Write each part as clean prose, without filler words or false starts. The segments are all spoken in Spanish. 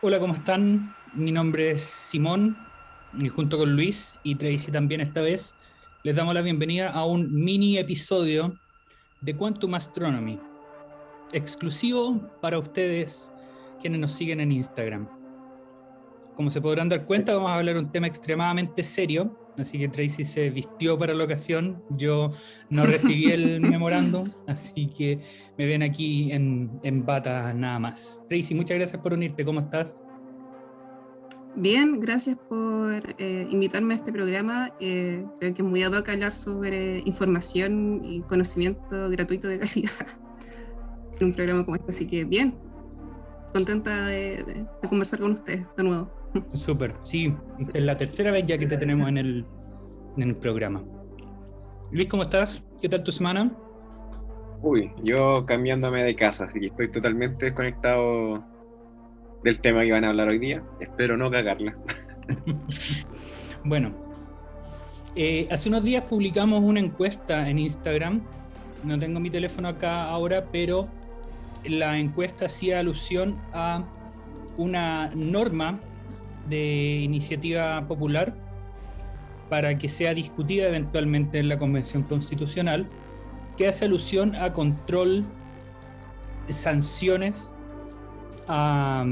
Hola, ¿cómo están? Mi nombre es Simón y junto con Luis y Tracy también esta vez les damos la bienvenida a un mini episodio de Quantum Astronomy, exclusivo para ustedes quienes nos siguen en Instagram. Como se podrán dar cuenta, vamos a hablar de un tema extremadamente serio, así que Tracy se vistió para la ocasión, yo no recibí el memorándum, así que me ven aquí en bata nada más. Tracy, muchas gracias por unirte, ¿cómo estás? Bien, gracias por invitarme a este programa. Creo que es muy ad hoc hablar sobre información y conocimiento gratuito de calidad en un programa como este. Así que bien, contenta de conversar con ustedes de nuevo. Súper, sí, esta es la tercera vez ya que te tenemos en el programa. Luis, ¿cómo estás? ¿Qué tal tu semana? Uy, yo cambiándome de casa, así que estoy totalmente desconectado del tema que van a hablar hoy día. Espero no cagarla. Bueno, hace unos días publicamos una encuesta en Instagram. No tengo mi teléfono acá ahora, pero la encuesta hacía alusión a una norma de iniciativa popular para que sea discutida eventualmente en la Convención Constitucional, que hace alusión a control, sanciones, a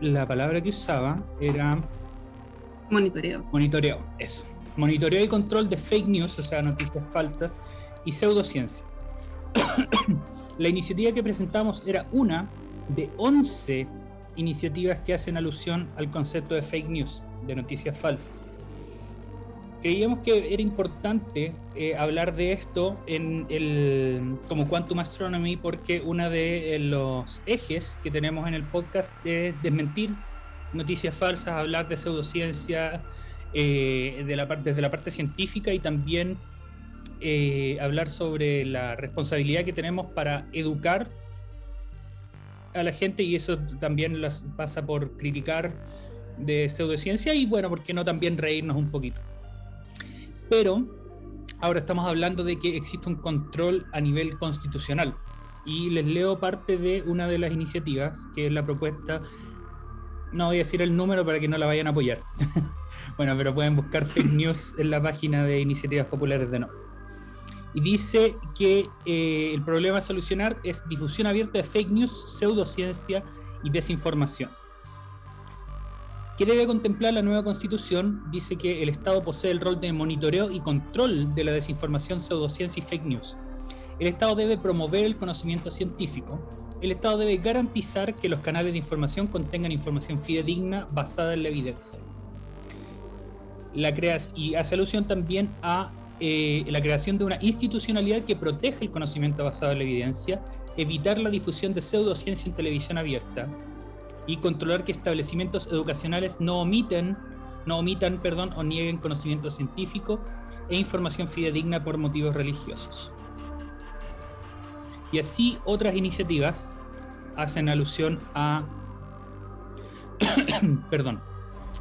la palabra que usaba era Monitoreo. monitoreo, eso. Monitoreo y control de fake news, o sea, noticias falsas y pseudociencia. La iniciativa que presentamos era una de 11 iniciativas que hacen alusión al concepto de fake news, de noticias falsas. Creíamos que era importante hablar de esto como Quantum Astronomy porque uno de los ejes que tenemos en el podcast es desmentir noticias falsas, hablar de pseudociencia desde la parte científica y también hablar sobre la responsabilidad que tenemos para educar a la gente, y eso también pasa por criticar de pseudociencia y bueno, ¿por qué no también reírnos un poquito? Pero ahora estamos hablando de que existe un control a nivel constitucional. Y les leo parte de una de las iniciativas, que es la propuesta, no voy a decir el número para que no la vayan a apoyar. Bueno, pero pueden buscar fake news en la página de Iniciativas Populares de No. Y dice que el problema a solucionar es difusión abierta de fake news, pseudociencia y desinformación. ¿Qué debe contemplar la nueva Constitución? Dice que el Estado posee el rol de monitoreo y control de la desinformación, pseudociencia y fake news. El Estado debe promover el conocimiento científico. El Estado debe garantizar que los canales de información contengan información fidedigna basada en la evidencia. Y hace alusión también a la creación de una institucionalidad que proteja el conocimiento basado en la evidencia, evitar la difusión de pseudociencia en televisión abierta, y controlar que establecimientos educacionales no omitan o nieguen conocimiento científico e información fidedigna por motivos religiosos. Y así otras iniciativas hacen alusión a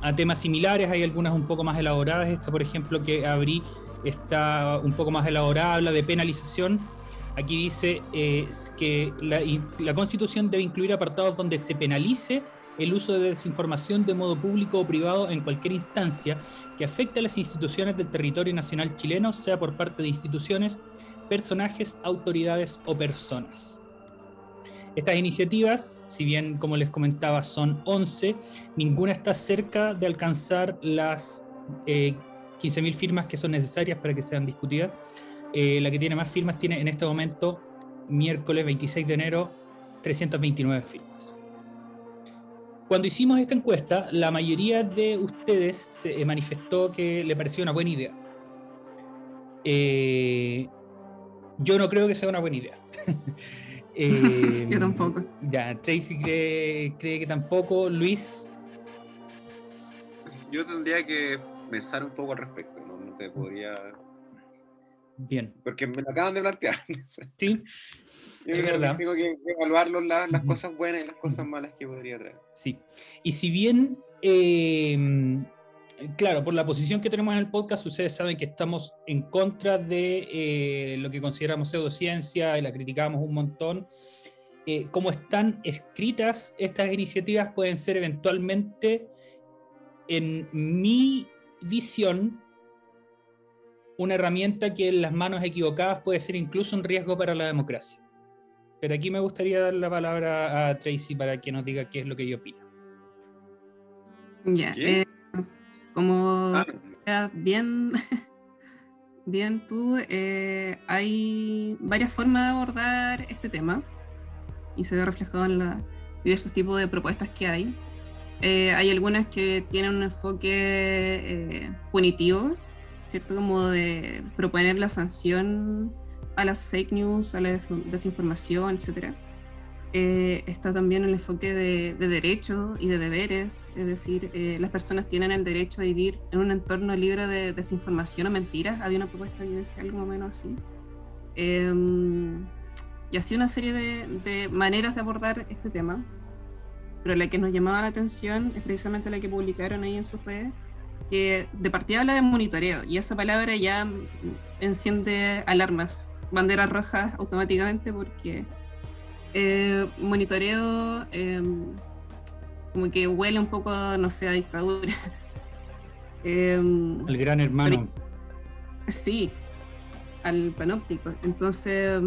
a temas similares. Hay algunas un poco más elaboradas. Esta, por ejemplo, que abrí, está un poco más elaborada, habla de penalización. Aquí dice que la Constitución debe incluir apartados donde se penalice el uso de desinformación de modo público o privado en cualquier instancia que afecte a las instituciones del territorio nacional chileno, sea por parte de instituciones, personajes, autoridades o personas. Estas iniciativas, si bien, como les comentaba, son 11, ninguna está cerca de alcanzar las 15.000 firmas que son necesarias para que sean discutidas. La que tiene más firmas tiene en este momento, miércoles 26 de enero, 329 firmas. Cuando hicimos esta encuesta, la mayoría de ustedes se manifestó que le pareció una buena idea. Yo no creo que sea una buena idea. Yo tampoco. Ya, Tracy cree que tampoco. Luis. Yo tendría que pensar un poco al respecto, no te podría... Bien. Porque me lo acaban de plantear. Sí, Yo es verdad. tengo que evaluar las cosas buenas y las cosas malas que podría traer. Sí. Y si bien, claro, por la posición que tenemos en el podcast, ustedes saben que estamos en contra de lo que consideramos pseudociencia y la criticamos un montón. como están escritas, estas iniciativas pueden ser eventualmente, en mi visión, una herramienta que en las manos equivocadas puede ser incluso un riesgo para la democracia. Pero aquí me gustaría dar la palabra a Tracy para que nos diga qué es lo que ella opina. Ya, ¿Qué? como ya bien, bien tú, hay varias formas de abordar este tema y se ve reflejado en los diversos tipos de propuestas que hay. Hay algunas que tienen un enfoque punitivo, ¿cierto? Como de proponer la sanción a las fake news, a la desinformación, etc. Está también el enfoque de derechos y de deberes, es decir, las personas tienen el derecho a vivir en un entorno libre de desinformación o mentiras. Había una propuesta que decía algo más o menos así. Y así una serie de maneras de abordar este tema, pero la que nos llamaba la atención es precisamente la que publicaron ahí en sus redes, que de partida habla de monitoreo, y esa palabra ya enciende alarmas, banderas rojas automáticamente, porque monitoreo como que huele un poco, no sé, a dictadura. El gran hermano. Sí, al panóptico. Entonces,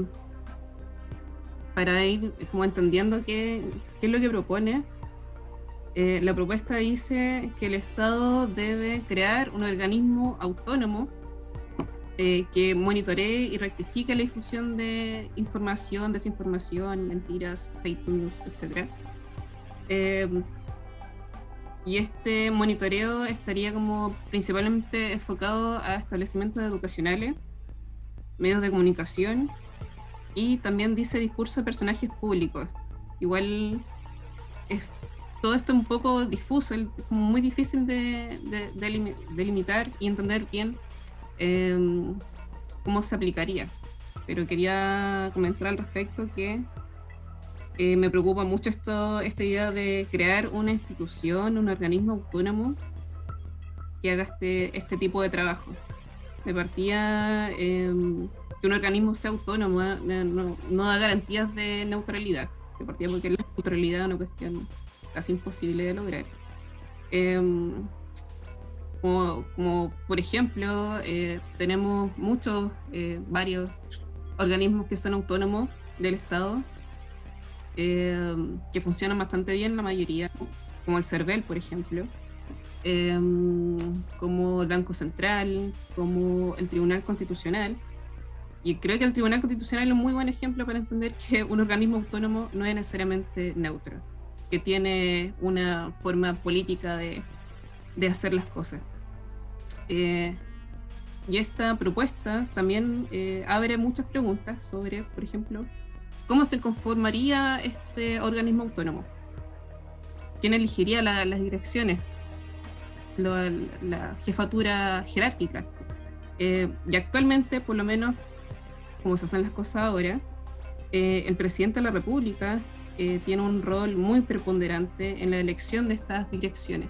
para ir como entendiendo qué es lo que propone, la propuesta dice que el Estado debe crear un organismo autónomo que monitoree y rectifique la difusión de información, desinformación, mentiras, fake news, etc. Y este monitoreo estaría como principalmente enfocado a establecimientos educacionales, medios de comunicación, y también dice discurso de personajes públicos. Igual todo esto es un poco difuso, es muy difícil de delimitar y entender bien cómo se aplicaría. Pero quería comentar al respecto que me preocupa mucho esta idea de crear una institución, un organismo autónomo que haga este tipo de trabajo. De partida, que un organismo sea autónomo no da garantías de neutralidad. De partida, porque la neutralidad es una cuestión casi imposible de lograr. Como por ejemplo, tenemos varios organismos que son autónomos del Estado, que funcionan bastante bien la mayoría, como el CERVEL, por ejemplo, como el Banco Central, como el Tribunal Constitucional. Y creo que el Tribunal Constitucional es un muy buen ejemplo para entender que un organismo autónomo no es necesariamente neutro, que tiene una forma política de hacer las cosas. Y esta propuesta también abre muchas preguntas sobre, por ejemplo, ¿cómo se conformaría este organismo autónomo? ¿Quién elegiría las direcciones? La jefatura jerárquica. Y actualmente, por lo menos, como se hacen las cosas ahora, el presidente de la República tiene un rol muy preponderante en la elección de estas direcciones.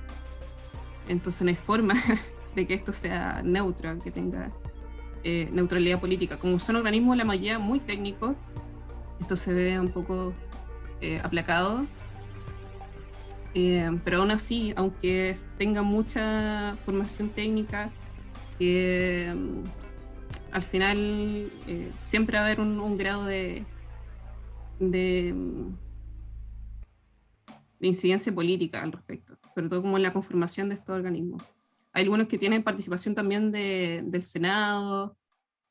Entonces no hay forma de que esto sea neutro, que tenga neutralidad política. Como son organismos la mayoría muy técnicos, esto se ve un poco aplacado, pero aún así, aunque tenga mucha formación técnica, al final siempre va a haber un grado de incidencia política al respecto, sobre todo como en la conformación de estos organismos. Hay algunos que tienen participación también del Senado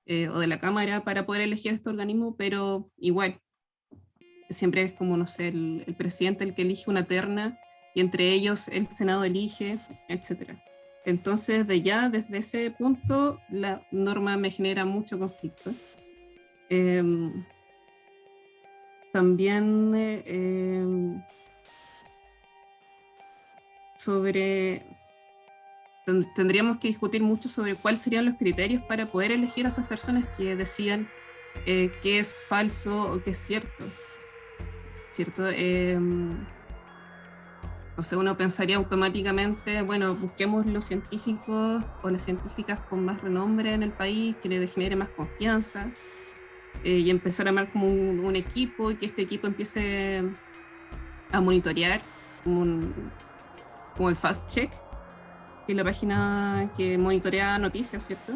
o de la Cámara para poder elegir este organismo, pero igual, siempre es como, no sé, el presidente el que elige una terna y entre ellos el Senado elige, etc. Entonces, desde ese punto, la norma me genera mucho conflicto. También tendríamos que discutir mucho sobre cuáles serían los criterios para poder elegir a esas personas que decidan qué es falso o qué es cierto. O sea, uno pensaría automáticamente, bueno, busquemos los científicos o las científicas con más renombre en el país, que les genere más confianza. y empezar a armar como un equipo y que este equipo empiece a monitorear como el Fast Check, que es la página que monitorea noticias, ¿cierto?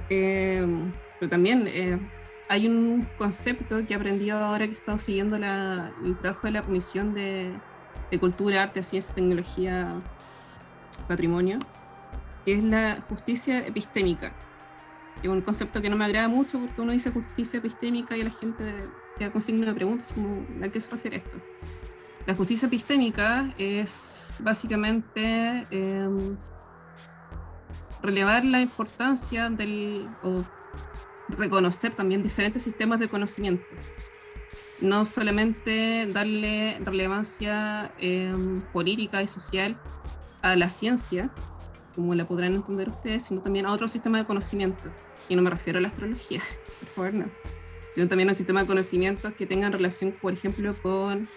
Pero también hay un concepto que aprendí ahora que he estado siguiendo el trabajo de la Comisión de Cultura, Arte, Ciencia, Tecnología, Patrimonio, que es la justicia epistémica. Es un concepto que no me agrada mucho porque uno dice justicia epistémica y a la gente queda con signo de preguntas como ¿a qué se refiere esto? La justicia epistémica es básicamente relevar la importancia o reconocer también diferentes sistemas de conocimiento. No solamente darle relevancia política y social a la ciencia, como la podrán entender ustedes, sino también a otro sistema de conocimiento. Y no me refiero a la astrología, por favor, no. Sino también a un sistema de conocimientos que tengan relación, por ejemplo, con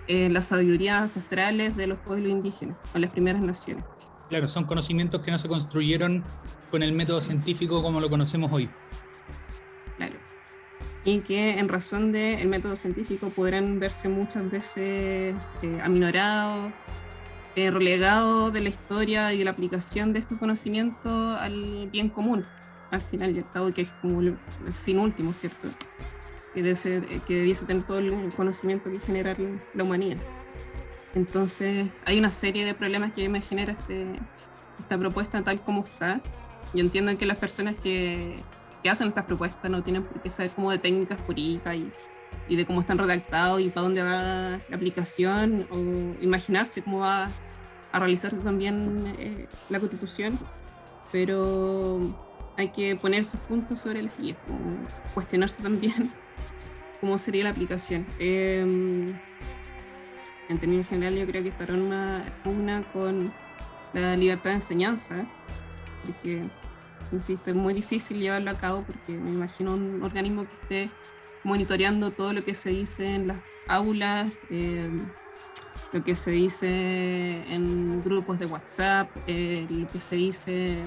las sabidurías ancestrales de los pueblos indígenas, con las primeras naciones. Claro, son conocimientos que no se construyeron con el método científico como lo conocemos hoy. Claro. Y que en razón del método científico podrán verse muchas veces aminorados, relegados de la historia y de la aplicación de estos conocimientos al bien común, al final y al cabo, que es como el fin último, ¿cierto? Que debiese tener todo el conocimiento que genera la humanidad. Entonces, hay una serie de problemas que me genera esta propuesta tal como está. Yo entiendo que las personas que hacen estas propuestas no tienen por qué saber como de técnicas jurídicas y de cómo están redactados y para dónde va la aplicación, o imaginarse cómo va a realizarse también la Constitución, pero hay que poner esos puntos sobre las guías, cuestionarse también cómo sería la aplicación. En términos generales, yo creo que esta norma pugna con la libertad de enseñanza, porque, insisto, es muy difícil llevarlo a cabo porque me imagino un organismo que esté monitoreando todo lo que se dice en las aulas, lo que se dice en grupos de WhatsApp, lo que se dice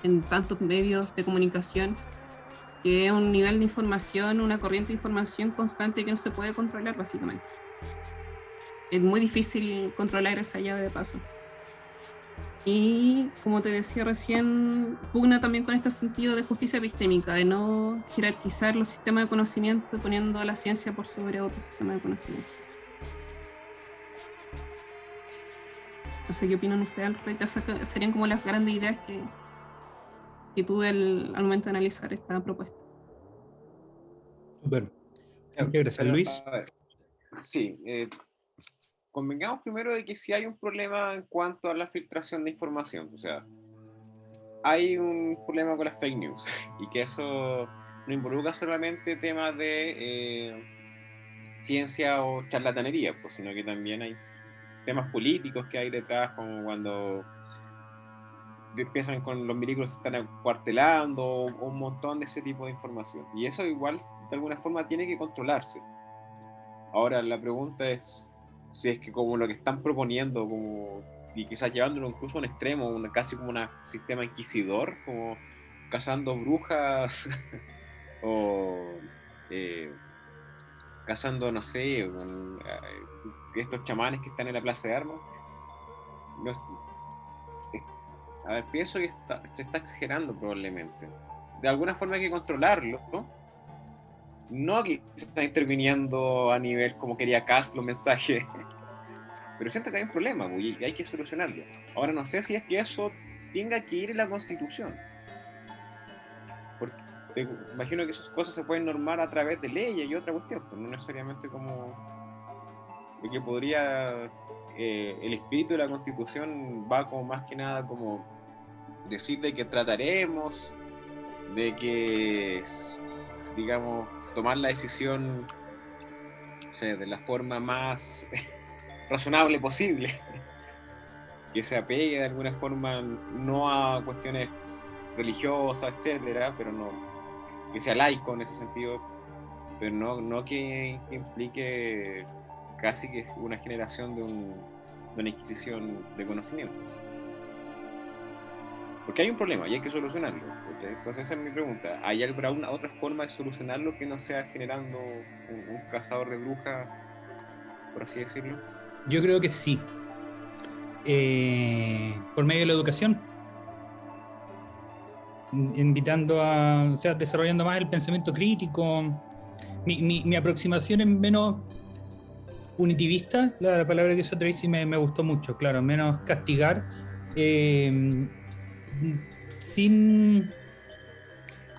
en tantos medios de comunicación, que es un nivel de información, una corriente de información constante que no se puede controlar, básicamente. Es muy difícil controlar esa llave de paso. Y como te decía recién, pugna también con este sentido de justicia epistémica, de no jerarquizar los sistemas de conocimiento poniendo a la ciencia por sobre otro sistema de conocimiento. No sé qué opinan ustedes al respecto. Esas serían como las grandes ideas que tuve al momento de analizar esta propuesta. Súper. Muchas gracias, Luis. A ver, sí, convengamos primero de que sí hay un problema en cuanto a la filtración de información. O sea, hay un problema con las fake news y que eso no involucra solamente temas de ciencia o charlatanería, pues, sino que también hay temas políticos que hay detrás, como cuando empiezan con los milicos se están acuartelando o un montón de ese tipo de información. Y eso igual de alguna forma tiene que controlarse. Ahora la pregunta es si es que como lo que están proponiendo, como, y quizás llevándolo incluso a un extremo, casi como un sistema inquisidor, como cazando brujas o cazando, no sé, estos chamanes que están en la plaza de armas. No sé, a ver, pienso que se está exagerando probablemente. De alguna forma hay que controlarlo, ¿no? No que se está interviniendo a nivel como quería Cast los mensajes, pero siento que hay un problema y hay que solucionarlo. Ahora no sé si es que eso tenga que ir en la Constitución, porque imagino que esas cosas se pueden normar a través de leyes y otra cuestión, pues no necesariamente como lo que podría el espíritu de la Constitución va como más que nada como decir de que trataremos de que, digamos, tomar la decisión, o sea, de la forma más razonable posible, que se apegue de alguna forma no a cuestiones religiosas, etcétera, pero no que sea laico en ese sentido, pero no que implique casi que una generación de una inquisición de conocimiento. Porque hay un problema y hay que solucionarlo. ¿Cachai? Entonces esa es mi pregunta. ¿Hay alguna otra forma de solucionarlo que no sea generando un cazador de brujas, por así decirlo? Yo creo que sí. Por medio de la educación, invitando a, o sea, desarrollando más el pensamiento crítico. Mi aproximación es menos punitivista, la palabra que usó Tracy me gustó mucho, claro, menos castigar, eh, sin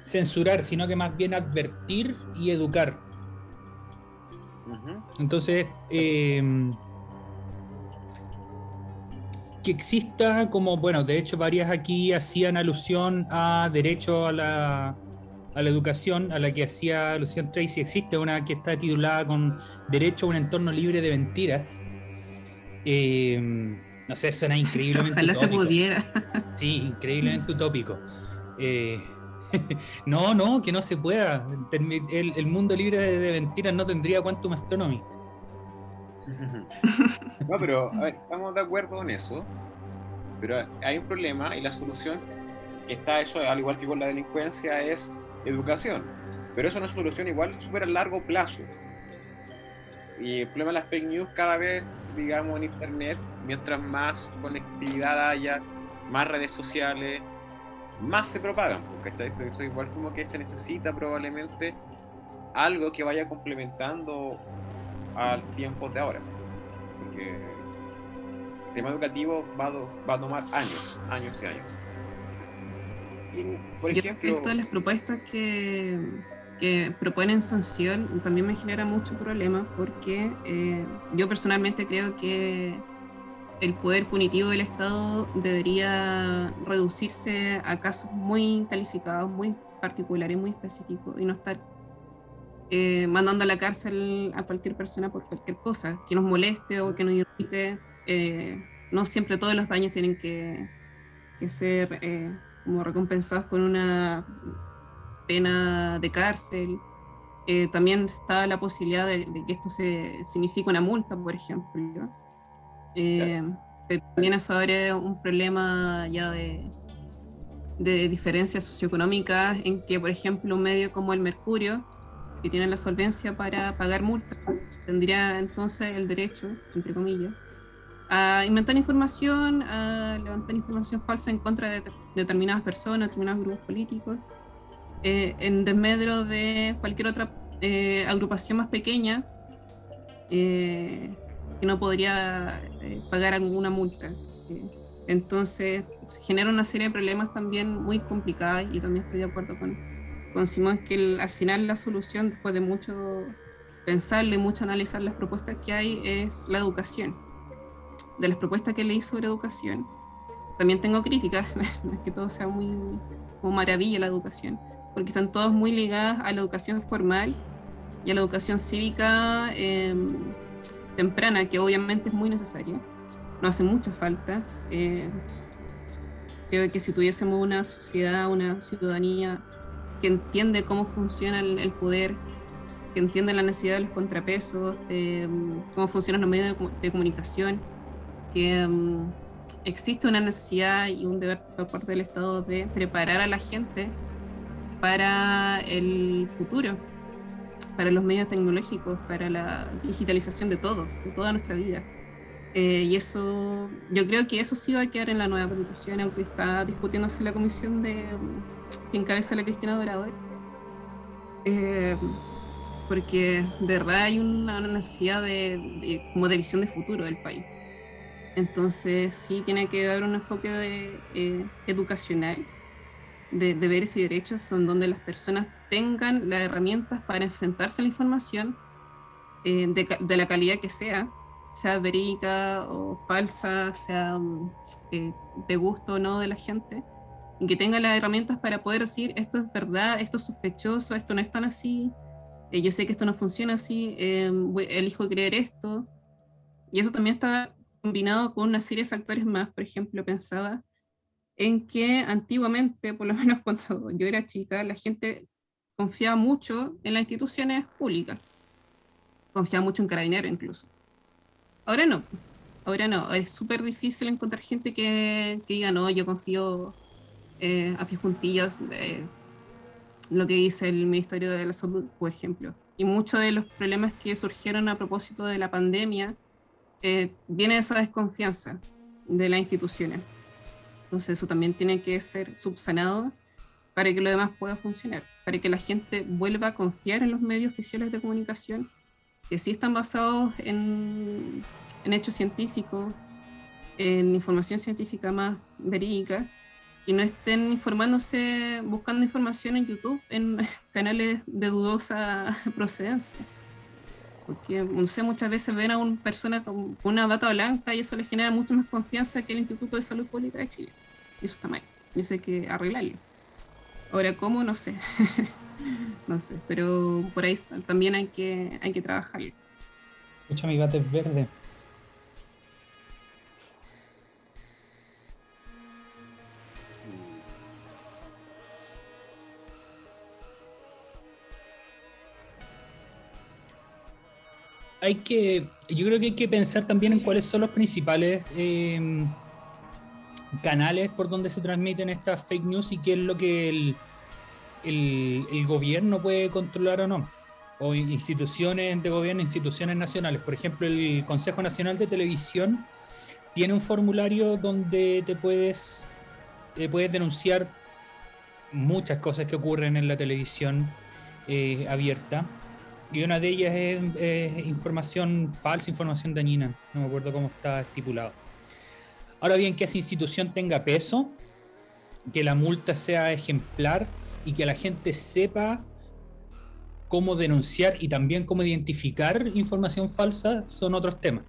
censurar, sino que más bien advertir y educar. Ujú. Entonces, que exista como, bueno, de hecho varias aquí hacían alusión a derecho a la educación, a la que hacía alusión Tracy. Existe una que está titulada con Derecho a un entorno libre de mentiras. No sé, suena increíblemente Ojalá se utópico. pudiera. Sí, increíblemente utópico. Eh, no, que no se pueda. El mundo libre de mentiras no tendría Quantum Astronomy. No, pero a ver, estamos de acuerdo en eso, pero hay un problema y la solución que está eso, al igual que con la delincuencia, es educación. Pero eso no es solución igual súper a largo plazo. Y el problema de las fake news cada vez, digamos, en internet, mientras más conectividad haya, más redes sociales, más se propagan, ¿cachai? Pero eso igual como que se necesita probablemente algo que vaya complementando al tiempo de ahora. Porque el tema educativo va a tomar años, años y años. Y, por Yo ejemplo, respecto a las propuestas que proponen sanción, también me genera mucho problema porque yo personalmente creo que el poder punitivo del Estado debería reducirse a casos muy calificados, muy particulares, muy específicos y no estar mandando a la cárcel a cualquier persona por cualquier cosa que nos moleste o que nos irrite. No siempre todos los daños tienen que ser como recompensados con una pena de cárcel. También está la posibilidad de que esto se signifique una multa, por ejemplo. Eh, pero también eso abre un problema ya de diferencias socioeconómicas en que, por ejemplo, un medio como el Mercurio, que tiene la solvencia para pagar multas, tendría entonces el derecho, entre comillas, a inventar información, a levantar información falsa en contra de determinadas personas, determinados grupos políticos, en desmedro de cualquier otra agrupación más pequeña que no podría pagar alguna multa. Entonces, se genera una serie de problemas también muy complicadas y también estoy de acuerdo con Simón que al final la solución, después de mucho pensarle, mucho analizar las propuestas que hay, es la educación. De las propuestas que leí sobre educación, también tengo críticas, no es que todo sea muy como maravilla la educación, porque están todas muy ligadas a la educación formal y a la educación cívica temprana, que obviamente es muy necesaria, no hace mucha falta. Creo que si tuviésemos una sociedad, una ciudadanía que entiende cómo funciona el poder, que entiende la necesidad de los contrapesos, cómo funcionan los medios de comunicación, que existe una necesidad y un deber por parte del Estado de preparar a la gente para el futuro, para los medios tecnológicos, para la digitalización de toda nuestra vida. Y eso, yo creo que eso sí va a quedar en la nueva constitución, aunque está discutiéndose en la comisión que encabeza la Cristina Dorador. Porque de verdad hay una necesidad como de visión de futuro del país. Entonces sí tiene que haber un enfoque educacional de deberes y derechos son donde las personas tengan las herramientas para enfrentarse a la información de la calidad que sea verídica o falsa, sea de gusto o no de la gente, y que tengan las herramientas para poder decir esto es verdad, esto es sospechoso, esto no es tan así, yo sé que esto no funciona así, elijo creer esto, y eso también está combinado con una serie de factores más. Por ejemplo, pensaba en que antiguamente, por lo menos cuando yo era chica, la gente confiaba mucho en las instituciones públicas, confiaba mucho en Carabineros incluso. Ahora no, ahora no, es súper difícil encontrar gente que diga, no, yo confío a pie juntillas de lo que dice el Ministerio de la Salud, por ejemplo. Y muchos de los problemas que surgieron a propósito de la pandemia viene esa desconfianza de las instituciones. Entonces eso también tiene que ser subsanado para que lo demás pueda funcionar, para que la gente vuelva a confiar en los medios oficiales de comunicación, que sí están basados en hechos científicos, en información científica más verídica, y no estén informándose, buscando información en YouTube, en canales de dudosa procedencia. Porque, no sé, muchas veces ven a una persona con una bata blanca y eso les genera mucho más confianza que el Instituto de Salud Pública de Chile. Y eso está mal. Y eso hay que arreglarlo. Ahora, ¿cómo? No sé. No sé, pero por ahí también hay que trabajarlo. Escucha, mi bate es verde. Yo creo que hay que pensar también en cuáles son los principales canales por donde se transmiten estas fake news y qué es lo que el gobierno puede controlar o no. O instituciones de gobierno, instituciones nacionales. Por ejemplo, el Consejo Nacional de Televisión tiene un formulario donde puedes denunciar muchas cosas que ocurren en la televisión abierta. Y una de ellas es información falsa, información dañina. No me acuerdo cómo está estipulado. Ahora bien, que esa institución tenga peso, que la multa sea ejemplar y que la gente sepa cómo denunciar y también cómo identificar información falsa son otros temas.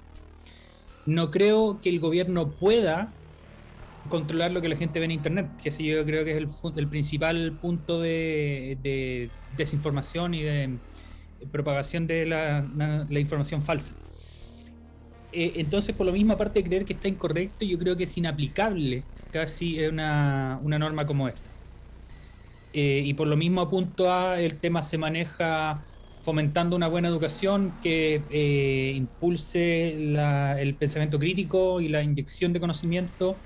No creo que el gobierno pueda controlar lo que la gente ve en internet, que sí, yo creo que es el principal punto de desinformación y de propagación de la información falsa. Entonces, por lo mismo, aparte de creer que está incorrecto, yo creo que es inaplicable casi una norma como esta. Y por lo mismo, punto A, el tema se maneja fomentando una buena educación que impulse el pensamiento crítico y la inyección de conocimiento,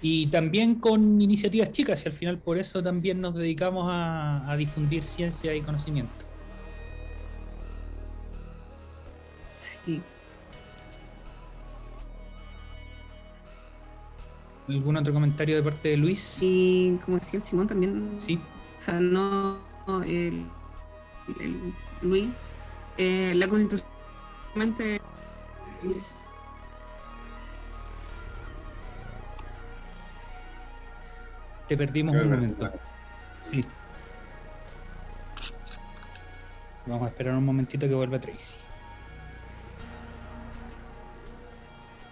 y también con iniciativas chicas, y al final por eso también nos dedicamos a difundir ciencia y conocimiento. Sí. ¿Algún otro comentario de parte de Luis? Y como decía el Simón también, Sí. o sea, no el Luis, la constitución Te perdimos Creo un que momento. Sí. Vamos a esperar un momentito que vuelva Tracy.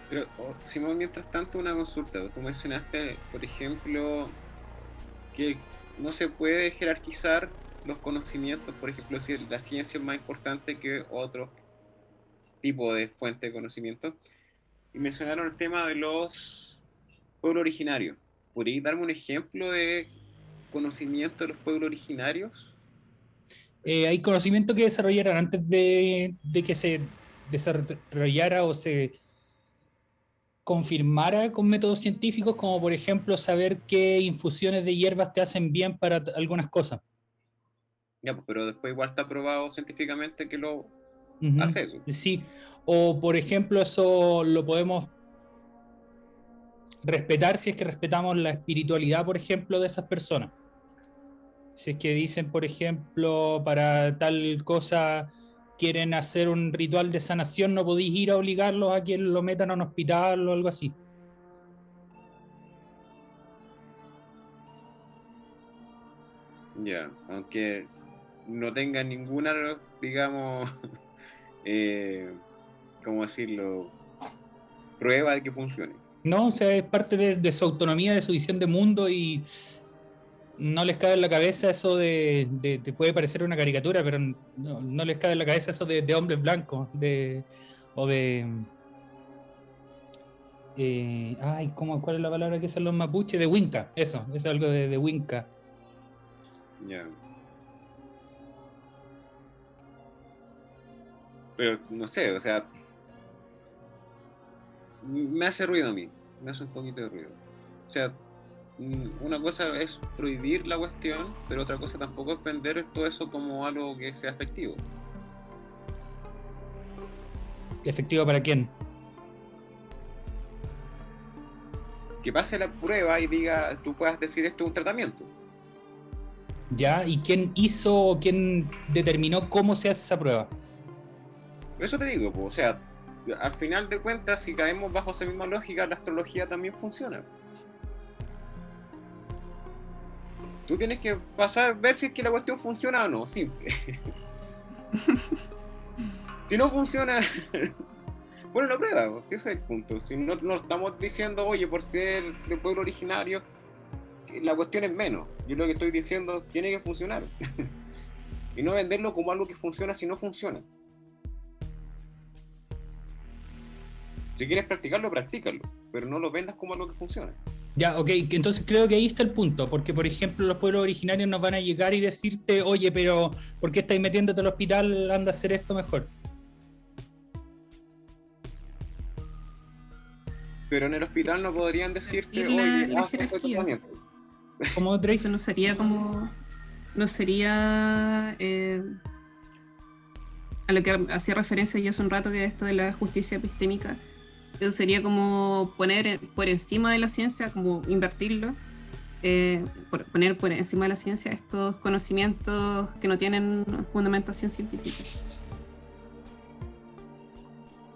Pero, Simón, mientras tanto, una consulta. Tú mencionaste, por ejemplo, que no se puede jerarquizar los conocimientos, por ejemplo, si la ciencia es más importante que otro tipo de fuente de conocimiento. Y mencionaron el tema de los pueblos originarios. ¿Podrías darme un ejemplo de conocimiento de los pueblos originarios? Hay conocimiento que desarrollaron antes de que se desarrollara o se confirmara con métodos científicos, como por ejemplo saber qué infusiones de hierbas te hacen bien para algunas cosas. Ya, pues, pero después igual está probado científicamente que lo Uh-huh. hace eso. Sí, o por ejemplo eso lo podemos respetar si es que respetamos la espiritualidad, por ejemplo, de esas personas. Si es que dicen, por ejemplo, para tal cosa quieren hacer un ritual de sanación, no podéis ir a obligarlos a que lo metan a un hospital o algo así. Ya, aunque no tenga ninguna, digamos, eh, ¿cómo decirlo? Prueba de que funcione. No, o sea, es parte de su autonomía, de su visión de mundo, y no les cabe en la cabeza eso te puede parecer una caricatura, pero no les cabe en la cabeza eso de hombres blancos, o de... ¿cuál es la palabra que usan los mapuches? De Winca, eso, es algo de Winca. Ya. Pero no sé, o sea, me hace ruido a mí, me hace un poquito de ruido. O sea, una cosa es prohibir la cuestión, pero otra cosa tampoco es vender todo eso como algo que sea efectivo. ¿Efectivo para quién? Que pase la prueba y diga, tú puedas decir esto es un tratamiento. ¿Ya? ¿Y quién hizo o quién determinó cómo se hace esa prueba? Eso te digo, pues, o sea, al final de cuentas, si caemos bajo esa misma lógica, la astrología también funciona. Tú tienes que pasar, ver si es que la cuestión funciona o no, simple. Si no funciona, bueno, la prueba, pues, ese es el punto. Si no, no estamos diciendo, oye, por ser de pueblo originario, la cuestión es menos. Yo lo que estoy diciendo tiene que funcionar. Y no venderlo como algo que funciona si no funciona. Si quieres practicarlo, practícalo, pero no lo vendas como algo que funciona. Ya, ok, entonces creo que ahí está el punto, porque por ejemplo los pueblos originarios nos van a llegar y decirte, oye, pero ¿por qué estáis metiéndote al hospital? Anda a hacer esto mejor. Pero en el hospital no podrían decirte, Y oye, la haz este jerarquía. tratamiento. ¿Cómo, Drake? Eso no sería como. No sería. A lo que hacía referencia yo hace un rato, que esto de la justicia epistémica. Eso sería como poner por encima de la ciencia, como invertirlo. Poner por encima de la ciencia estos conocimientos que no tienen fundamentación científica.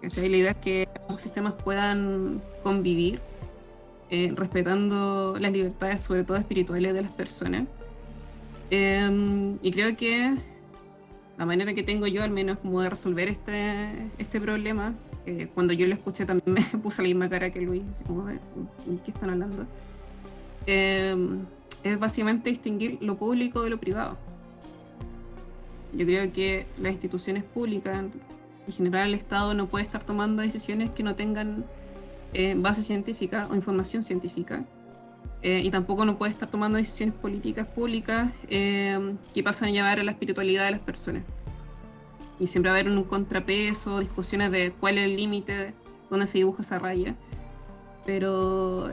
¿Cachai? La idea es que ambos sistemas puedan convivir respetando las libertades, sobre todo espirituales, de las personas. Y creo que la manera que tengo yo, al menos, como de resolver este problema, que cuando yo lo escuché también me puse la misma cara que Luis, así como, ¿de qué están hablando? Es básicamente distinguir lo público de lo privado. Yo creo que las instituciones públicas, en general el Estado, no puede estar tomando decisiones que no tengan base científica o información científica. Y tampoco no puede estar tomando decisiones políticas públicas que pasan a llevar a la espiritualidad de las personas. Y siempre va a haber un contrapeso, discusiones de cuál es el límite, dónde se dibuja esa raya. Pero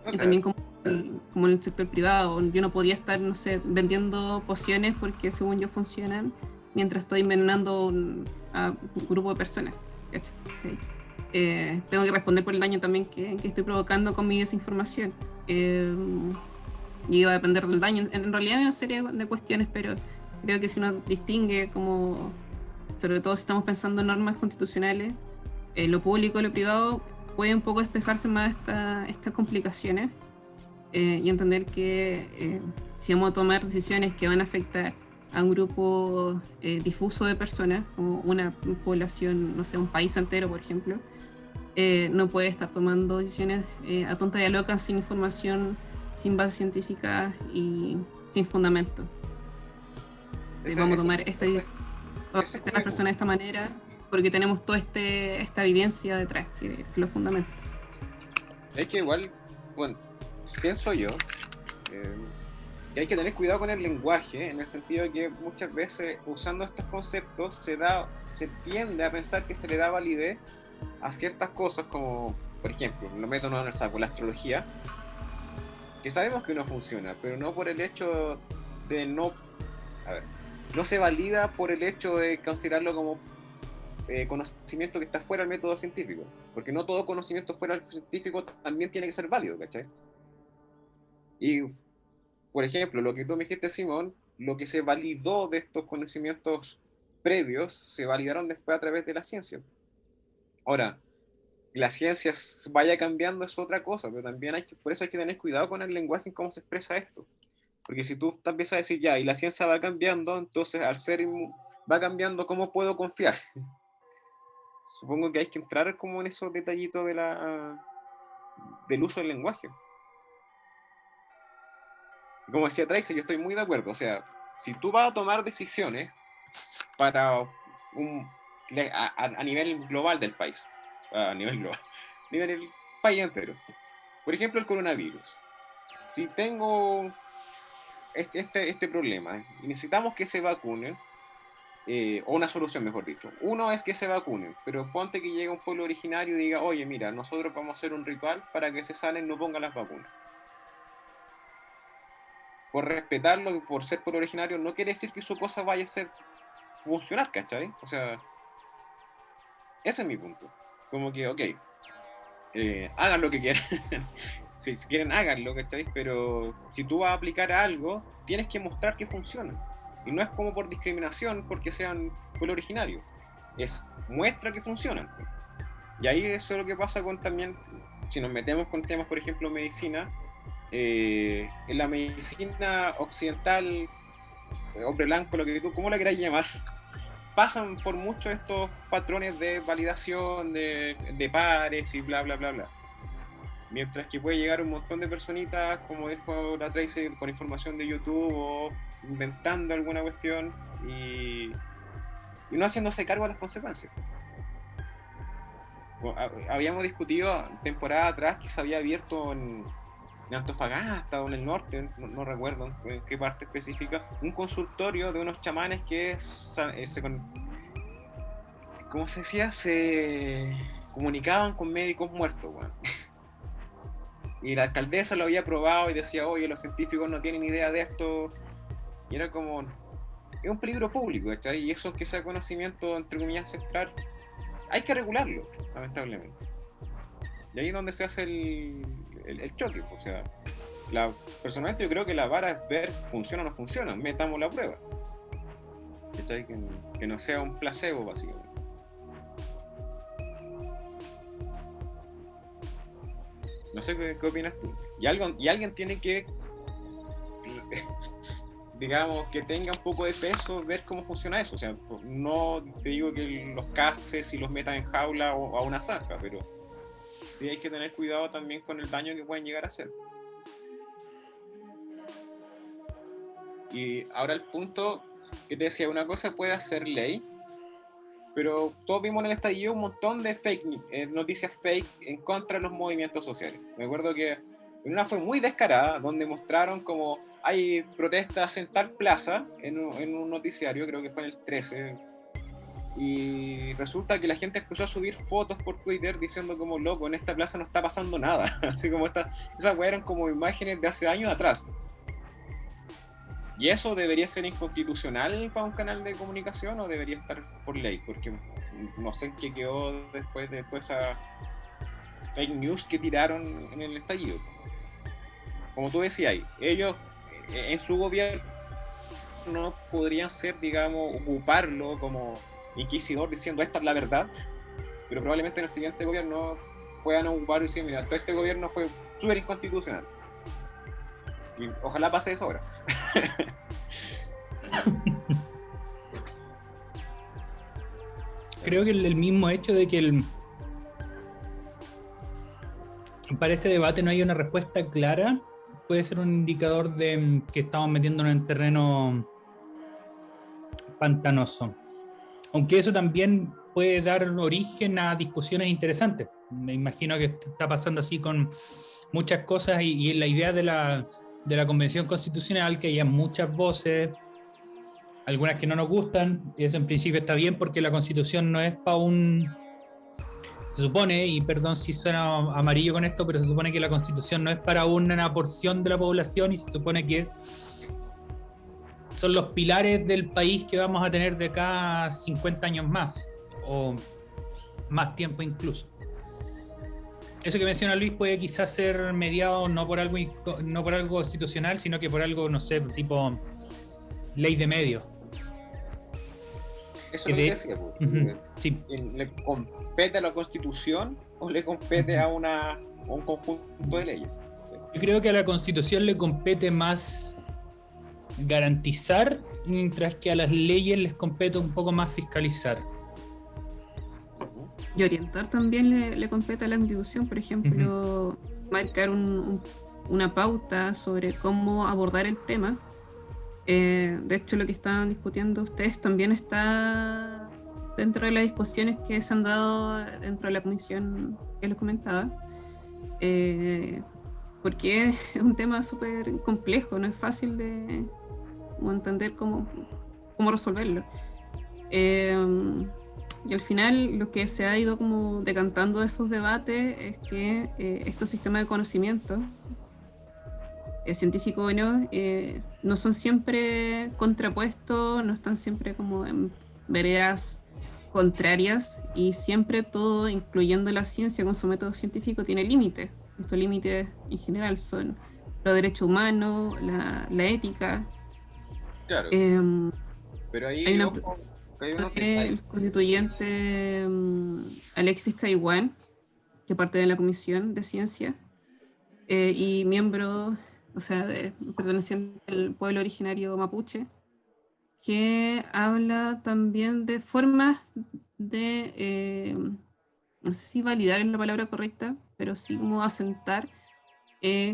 O y sea, también como en el sector privado, yo no podía estar, no sé, vendiendo pociones porque según yo funcionan, mientras estoy envenenando a un grupo de personas. ¿Cachai? Tengo que responder por el daño también que estoy provocando con mi desinformación. Y iba a depender del daño. En realidad hay una serie de cuestiones, pero creo que si uno distingue, como, sobre todo si estamos pensando en normas constitucionales, lo público y lo privado, puede un poco despejarse más estas complicaciones y entender que si vamos a tomar decisiones que van a afectar a un grupo difuso de personas, como una población, no sé, un país entero, por ejemplo, no puede estar tomando decisiones a tonta y a loca, sin información, sin base científica y sin fundamento. Vamos a tomar esta decisión, ese es afectar a como las personas de esta manera, porque tenemos toda esta evidencia detrás que lo fundamenta. Es que igual, bueno, pienso yo, que hay que tener cuidado con el lenguaje, en el sentido de que muchas veces usando estos conceptos se tiende a pensar que se le da validez a ciertas cosas, como por ejemplo, lo meto en el saco, la astrología, que sabemos que no funciona, pero no por el hecho de no, a ver, no se valida por el hecho de considerarlo como conocimiento que está fuera del método científico, porque no todo conocimiento fuera del científico también tiene que ser válido, ¿cachai? Y, por ejemplo, lo que tú me dijiste, Simón, lo que se validó de estos conocimientos previos, se validaron después a través de la ciencia. Ahora, la ciencia vaya cambiando es otra cosa, pero también por eso hay que tener cuidado con el lenguaje en cómo se expresa esto. Porque si tú empiezas a decir ya, y la ciencia va cambiando, entonces al ser va cambiando, ¿cómo puedo confiar? Supongo que hay que entrar como en esos detallitos del uso del lenguaje. Como decía Tracy, yo estoy muy de acuerdo. O sea, si tú vas a tomar decisiones para a nivel global del país, a nivel global, a nivel del país entero, por ejemplo, el coronavirus. Si tengo este problema y necesitamos que se vacunen, o una solución, mejor dicho. Uno es que se vacunen, pero ponte que llega un pueblo originario y diga, oye, mira, nosotros vamos a hacer un ritual para que se sanen, no pongan las vacunas. Por respetarlo y por ser pueblo originario, no quiere decir que su cosa vaya a ser funcionar, ¿cachai? O sea, ese es mi punto. Como que, ok, hagan lo que quieran. Si quieren, háganlo, ¿cachai? Pero si tú vas a aplicar algo, tienes que mostrar que funciona. Y no es como por discriminación porque sean pueblo originario. Es muestra que funcionan. Y ahí eso es lo que pasa con también, si nos metemos con temas, por ejemplo, medicina, en la medicina occidental, hombre blanco, lo que tú, como la queráis llamar, pasan por muchos estos patrones de validación de pares y bla, bla, bla, bla. Mientras que puede llegar un montón de personitas, como dijo la Tracy, con información de YouTube o inventando alguna cuestión y no haciéndose cargo de las consecuencias. Habíamos discutido temporada atrás que se había abierto en Antofagasta o en el norte, no recuerdo en qué parte específica, un consultorio de unos chamanes que ¿cómo se decía? Se comunicaban con médicos muertos, bueno. Y la alcaldesa lo había probado y decía, oye, los científicos no tienen idea de esto. Y era como, es un peligro público, ¿cachai? Y eso que sea conocimiento, entre comillas, ancestral, hay que regularlo, lamentablemente. Y ahí es donde se hace el choque. O sea, personalmente yo creo que la vara es ver funciona o no funciona, metamos la prueba. ¿Cachai? Que no sea un placebo, básicamente. No sé qué opinas tú. Y alguien tiene que, digamos, que tenga un poco de peso, ver cómo funciona eso. O sea, no te digo que los cases y los metan en jaula o a una zanja, pero sí hay que tener cuidado también con el daño que pueden llegar a hacer. Y ahora el punto que te decía, una cosa puede hacer ley, pero todos vimos en el estallido un montón de noticias fake en contra de los movimientos sociales. Me acuerdo que en una fue muy descarada, donde mostraron como hay protestas en tal plaza, en un noticiario, creo que fue en el 13, y resulta que la gente empezó a subir fotos por Twitter diciendo como, loco, en esta plaza no está pasando nada. Así como esas weas eran como imágenes de hace años atrás. ¿Y eso debería ser inconstitucional para un canal de comunicación o debería estar por ley? Porque no sé en qué quedó después de esa fake news que tiraron en el estallido. Como tú decías, ellos en su gobierno no podrían ser, digamos, ocuparlo como inquisidor diciendo esta es la verdad, pero probablemente en el siguiente gobierno puedan ocupar y decir, mira, todo este gobierno fue súper inconstitucional. Y ojalá pase eso ahora. Creo que el mismo hecho de que para este debate no hay una respuesta clara puede ser un indicador de que estamos metiéndonos en terreno pantanoso. Aunque eso también puede dar origen a discusiones interesantes. Me imagino que está pasando así con muchas cosas y la idea de la Convención Constitucional, que haya muchas voces, algunas que no nos gustan, y eso en principio está bien porque la Constitución no es para se supone, y perdón si suena amarillo con esto, pero se supone que la Constitución no es para una porción de la población y se supone que son los pilares del país que vamos a tener de acá 50 años más, o más tiempo incluso. Eso que menciona Luis puede quizás ser mediado no por algo constitucional, sino que por algo, no sé, tipo ley de medios. Eso es lo que decía. Sí. ¿Le compete a la Constitución o le compete a un conjunto de leyes? Yo creo que a la Constitución le compete más garantizar, mientras que a las leyes les compete un poco más fiscalizar. Y orientar también le compete a la Constitución, por ejemplo, marcar una pauta sobre cómo abordar el tema. De hecho, lo que estaban discutiendo ustedes también está dentro de las discusiones que se han dado dentro de la comisión que les comentaba, porque es un tema súper complejo, no es fácil de entender cómo resolverlo. Y al final lo que se ha ido como decantando de esos debates es que estos sistemas de conocimiento, científico o no, no son siempre contrapuestos, no están siempre como en veredas contrarias, y siempre todo, incluyendo la ciencia con su método científico, tiene límites. Estos límites en general son los derechos humanos, la ética. Claro, pero Hay ahí una ojo, que hay unos el detalles. constituyente Alexis Caiwan, que parte de la Comisión de Ciencia, y miembro, o sea, perteneciente al pueblo originario mapuche, que habla también de formas de, no sé si validar es la palabra correcta, pero sí como asentar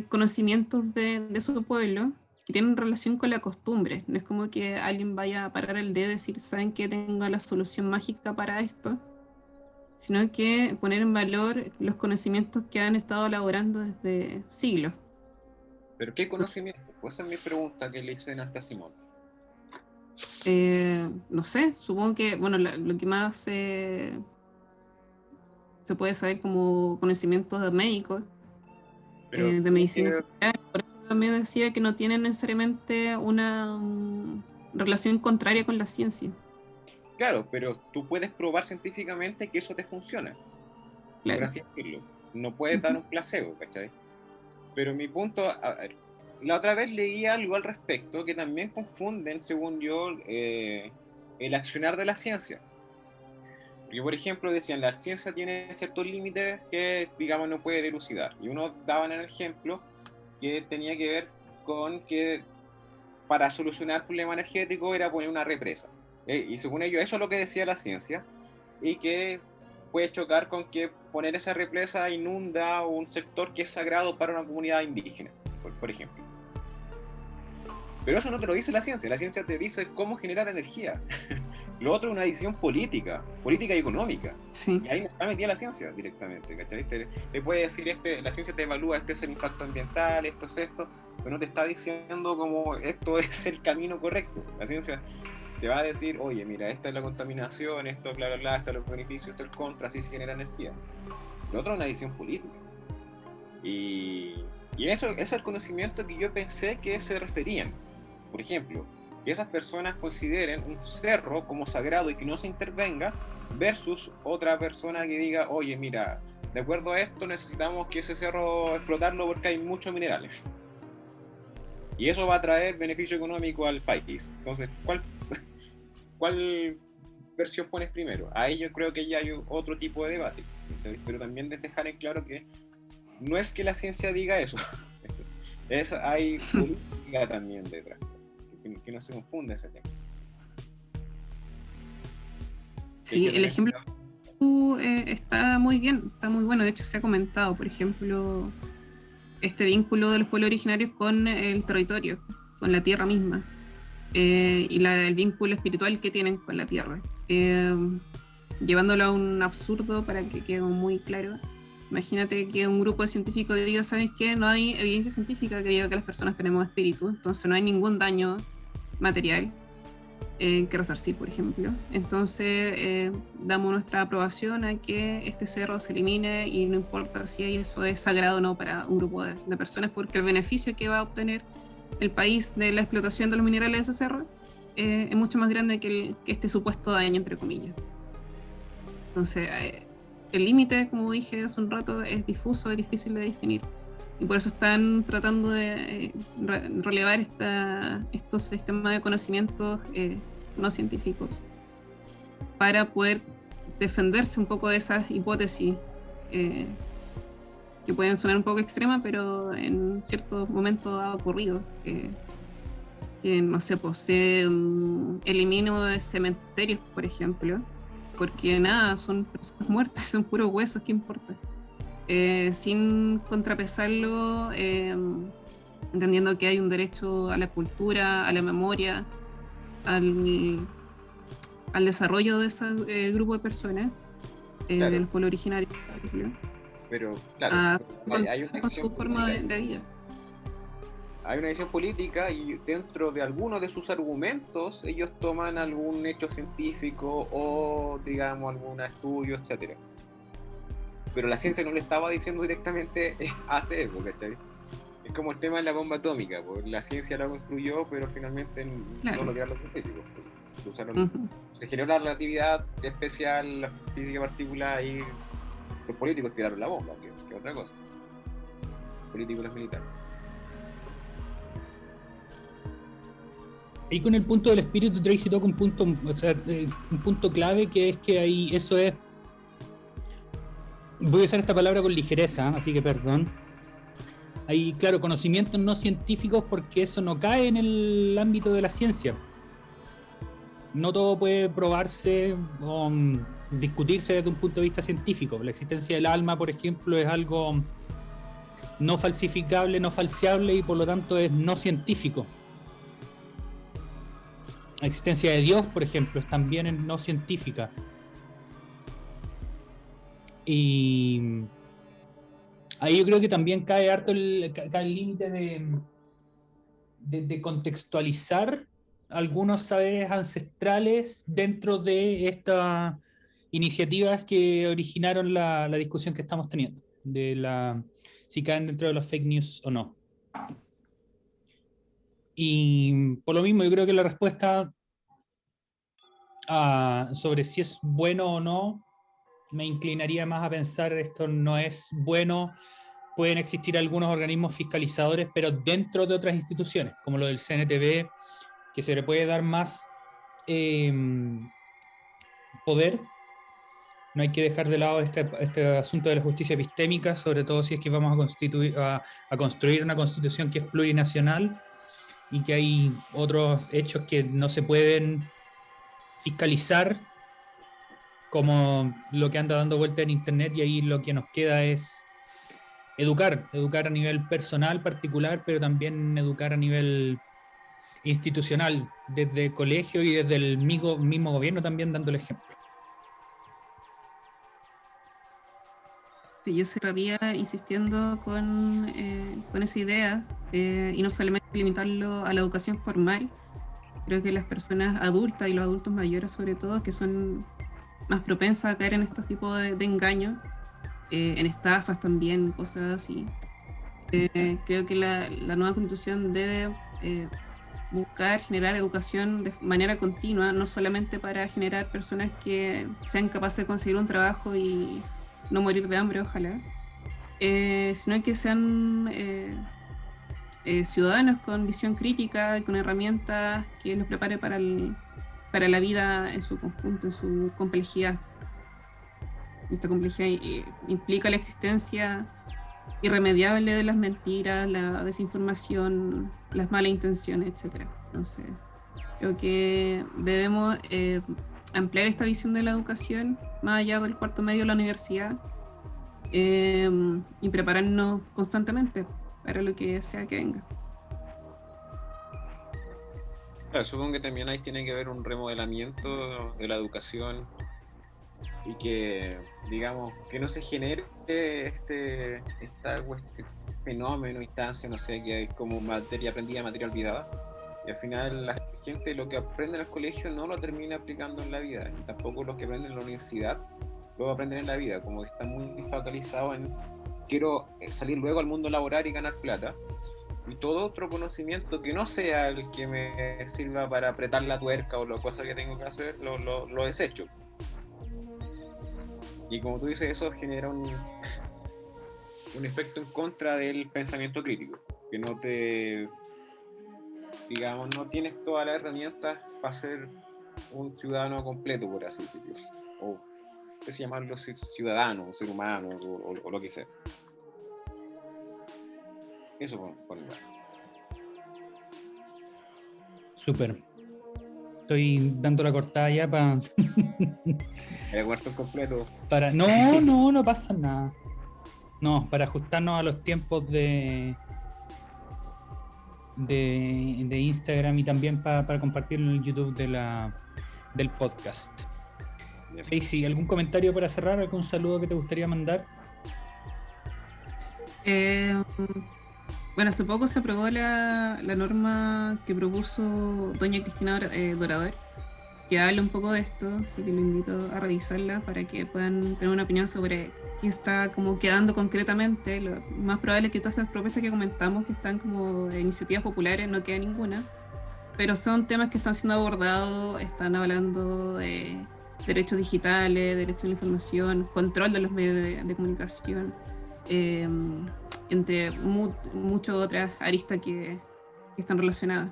conocimientos de su pueblo que tienen relación con la costumbre. No es como que alguien vaya a parar el dedo y decir, ¿saben que tengo la solución mágica para esto? Sino que poner en valor los conocimientos que han estado elaborando desde siglos. Pero ¿qué conocimiento? Pues esa es mi pregunta que le hice antes a Simón. No sé, supongo que, bueno, lo que más se puede saber como conocimientos de médicos, Pero de tiene que medicina ver, general. Por eso también decía que no tienen necesariamente una relación contraria con la ciencia. claro, pero tú puedes probar científicamente que eso te funciona, por Claro. así decirlo. No puedes dar Ujú. un placebo, ¿cachai? Pero mi punto, a ver, la otra vez leí algo al respecto que también confunden, según yo, el accionar de la ciencia. Porque, por ejemplo, decían, la ciencia tiene ciertos límites que, digamos, no puede dilucidar. Y uno daban el ejemplo que tenía que ver con que para solucionar el problema energético era poner una represa. Y según ellos, eso es lo que decía la ciencia, y que puede chocar con que poner esa represa inunda un sector que es sagrado para una comunidad indígena, por ejemplo. Pero eso no te lo dice la ciencia te dice cómo generar energía. Lo otro es una decisión política, política y económica. Sí. Y ahí no está metida la ciencia directamente, ¿cachai? Te puede decir, la ciencia te evalúa, este es el impacto ambiental, esto es esto, pero no te está diciendo como esto es el camino correcto. La ciencia te va a decir, oye, mira, esta es la contaminación, esto, bla, bla, bla, esto es los beneficios, esto es el contra, así se genera energía. Lo otro es una decisión política. Y, y eso es el conocimiento que yo pensé que se referían. Por ejemplo, que esas personas consideren un cerro como sagrado y que no se intervenga, versus otra persona que diga, oye, mira, de acuerdo a esto necesitamos que ese cerro explotarlo porque hay muchos minerales. Y eso va a traer beneficio económico al país. Entonces, ¿cuál versión pones primero? Ahí yo creo que ya hay otro tipo de debate. Pero también dejar en claro que no es que la ciencia diga eso. Hay política también detrás. Que no se confunda ese tema. Sí, el ejemplo está muy bien, está muy bueno. De hecho, se ha comentado, por ejemplo, este vínculo de los pueblos originarios con el territorio, con la tierra misma, y el vínculo espiritual que tienen con la tierra. Llevándolo a un absurdo para que quede muy claro. Imagínate que un grupo de científicos diga, ¿sabes qué? No hay evidencia científica que diga que las personas tenemos espíritu, entonces no hay ningún daño material que resarcir, por ejemplo. Entonces damos nuestra aprobación a que este cerro se elimine y no importa si eso es sagrado o no para un grupo de personas, porque el beneficio que va a obtener el país de la explotación de los minerales de ese cerro es mucho más grande que este supuesto daño, entre comillas. Entonces, el límite, como dije hace un rato, es difuso, es difícil de definir. Y por eso están tratando de relevar estos sistemas de conocimientos no científicos para poder defenderse un poco de esas hipótesis que pueden sonar un poco extremas, pero en ciertos momentos ha ocurrido. Que no sé, pues se eliminó de cementerios, por ejemplo, porque nada, son personas muertas, son puros huesos, ¿qué importa? Sin contrapesarlo, entendiendo que hay un derecho a la cultura, a la memoria, al desarrollo de ese grupo de personas, Claro, del pueblo originario, por ejemplo, pero claro, hay una con acción su forma política. de vida. hay una decisión política y dentro de algunos de sus argumentos ellos toman algún hecho científico o, digamos, algún estudio, etcétera. Pero la ciencia no le estaba diciendo directamente hace eso, ¿cachai? Es como el tema de la bomba atómica, pues la ciencia la construyó, pero finalmente no lo crearon los científicos. Se generó la relatividad especial, la física particular, y los políticos tiraron la bomba, que es otra cosa. Los políticos y los militares. Ahí con el punto del espíritu, Tracy toca un punto, o sea, un punto clave, que es que ahí eso es. Voy a usar esta palabra con ligereza, así que perdón. Hay, claro, conocimientos no científicos, porque eso no cae en el ámbito de la ciencia. No todo puede probarse o discutirse desde un punto de vista científico. La existencia del alma, por ejemplo, es algo no falsificable, no falseable, y por lo tanto es no científico. La existencia de Dios, por ejemplo, es también no científica. Y ahí yo creo que también cae harto el límite de contextualizar algunos saberes ancestrales dentro de estas iniciativas que originaron la discusión que estamos teniendo, de si caen dentro de los fake news o no. Y por lo mismo, yo creo que la respuesta sobre si es bueno o no, me inclinaría más a pensar esto no es bueno. Pueden existir algunos organismos fiscalizadores, pero dentro de otras instituciones, como lo del CNTV, que se le puede dar más poder. No hay que dejar de lado este asunto de la justicia epistémica, sobre todo si es que vamos a construir una constitución que es plurinacional y que hay otros hechos que no se pueden fiscalizar, como lo que anda dando vuelta en internet, y ahí lo que nos queda es educar a nivel personal, particular, pero también educar a nivel institucional, desde colegio y desde el mismo gobierno también dando el ejemplo. Sí, yo cerraría insistiendo con esa idea, y no solamente limitarlo a la educación formal. Creo que las personas adultas y los adultos mayores, sobre todo, que son más propensas a caer en estos tipos de engaños, en estafas también, cosas así. Creo que la nueva constitución debe buscar generar educación de manera continua, no solamente para generar personas que sean capaces de conseguir un trabajo y no morir de hambre, ojalá, sino que sean ciudadanos con visión crítica, con herramientas que los prepare para la vida en su conjunto, en su complejidad. Esta complejidad implica la existencia irremediable de las mentiras, la desinformación, las malas intenciones, etc. Entonces, creo que debemos ampliar esta visión de la educación más allá del cuarto medio de la universidad, y prepararnos constantemente para lo que sea que venga. Claro, supongo que también ahí tiene que haber un remodelamiento de la educación y que, digamos, que no se genere este fenómeno, instancia, no sé, que es como materia aprendida, materia olvidada, y al final la gente lo que aprende en el colegio no lo termina aplicando en la vida, y tampoco los que aprenden en la universidad luego aprenden en la vida, como que está muy focalizado en quiero salir luego al mundo laboral y ganar plata, y todo otro conocimiento que no sea el que me sirva para apretar la tuerca o las cosas que tengo que hacer, lo desecho. Y como tú dices, eso genera un efecto en contra del pensamiento crítico, que no te, digamos, no tienes todas las herramientas para ser un ciudadano completo, por así decirlo, o qué se llamarlo, ciudadano, ser humano, o lo que sea. Eso por igual. Súper. Estoy dando la cortada ya para... El cuarto completo. No pasa nada. No, para ajustarnos a los tiempos de Instagram, y también para compartirlo en el YouTube del podcast. Tracy, ¿algún comentario para cerrar? ¿Algún saludo que te gustaría mandar? Bueno, hace poco se aprobó la norma que propuso doña Cristina Dorador, que habla un poco de esto, así que lo invito a revisarla para que puedan tener una opinión sobre qué está como quedando concretamente. Lo más probable es que todas estas propuestas que comentamos, que están como de iniciativas populares, no queda ninguna, pero son temas que están siendo abordados, están hablando de derechos digitales, derechos de la información, control de los medios de comunicación, entre muchas otras aristas que están relacionadas.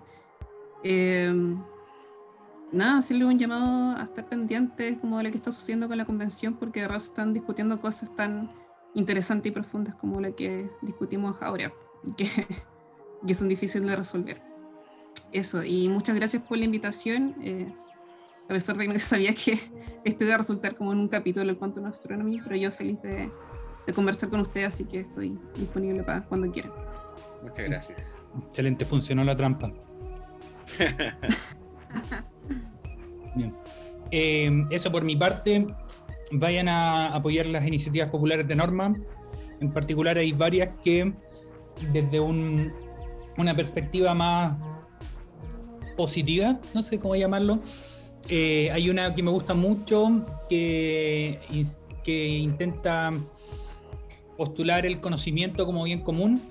Nada, hacerle un llamado a estar pendientes como de lo que está sucediendo con la convención, porque de verdad se están discutiendo cosas tan interesantes y profundas como la que discutimos ahora, que son difíciles de resolver. Eso, y muchas gracias por la invitación, a pesar de que no sabía que esto iba a resultar como en un capítulo en cuanto a astronomía, pero yo feliz de conversar con ustedes, así que estoy disponible para cuando quieran. Muchas gracias. Excelente, funcionó la trampa. Bien. Eso por mi parte. Vayan a apoyar las iniciativas populares de Norma. En particular hay varias que desde una perspectiva más positiva, no sé cómo llamarlo, hay una que me gusta mucho que intenta postular el conocimiento como bien común.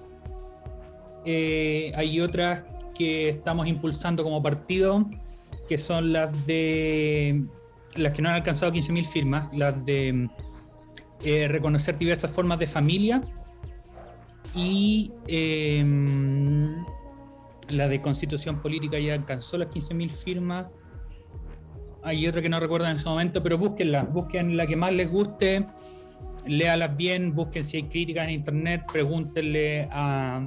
Hay otras que estamos impulsando como partido, que son las que no han alcanzado 15.000 firmas, las de reconocer diversas formas de familia, y la de constitución política ya alcanzó las 15.000 firmas. Hay otra que no recuerdo en ese momento, pero búsquenla, busquen la que más les guste, léalas bien, busquen si hay críticas en internet, pregúntenle a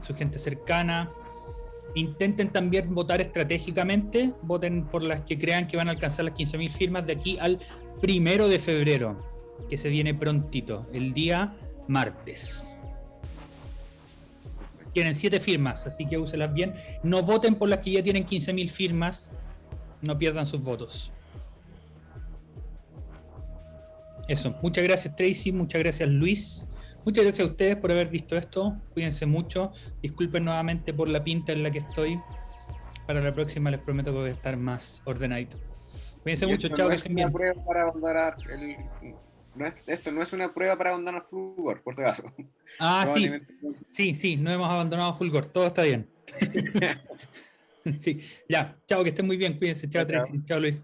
su gente cercana. Intenten también votar estratégicamente, voten por las que crean que van a alcanzar las 15.000 firmas de aquí al 1 de febrero, que se viene prontito, el día martes. Tienen 7 firmas, así que úselas bien. No voten por las que ya tienen 15.000 firmas, no pierdan sus votos. Eso, muchas gracias Tracy, muchas gracias Luis. Muchas gracias a ustedes por haber visto esto. Cuídense mucho. Disculpen nuevamente por la pinta en la que estoy. Para la próxima les prometo que voy a estar más ordenadito. Cuídense mucho. Chao, que estén bien. Esto no es una prueba para abandonar Fulgor, por si acaso. Ah, sí. Sí, no hemos abandonado Fulgor. Todo está bien. Sí, ya. Chao, que estén muy bien. Cuídense. Chao, Tracy. Chao, Luis.